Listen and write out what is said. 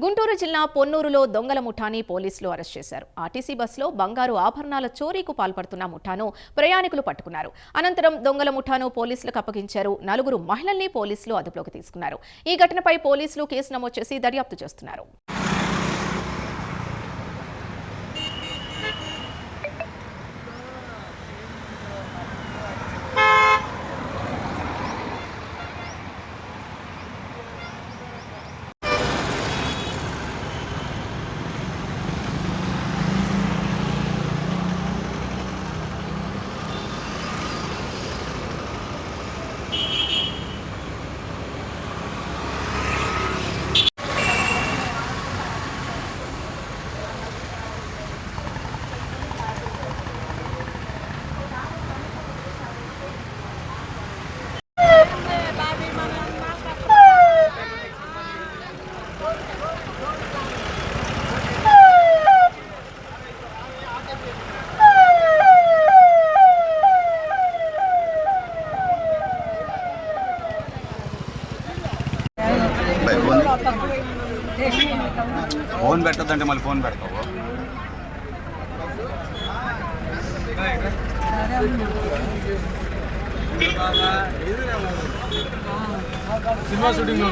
గుంటూరు జిల్లా పొన్నూరులో దొంగల ముఠాని పోలీసులు అరెస్ట్ చేశారు. ఆర్టీసీ బస్సులో బంగారు ఆభరణాల చోరీకు పాల్పడుతున్న ముఠాను ప్రయాణికులు పట్టుకున్నారు. అనంతరం దొంగల ముఠాను పోలీసులకు అప్పగించారు. 4 మహిళల్ని పోలీసులు అదుపులోకి తీసుకున్నారు. ఈ ఘటనపై పోలీసులు కేసు నమోదు చేసి దర్యాప్తు చేస్తున్నారు. ఫోన్ పెట్టద్దంటే మళ్ళీ ఫోన్ పెడతావు. సినిమా షూటింగ్ లో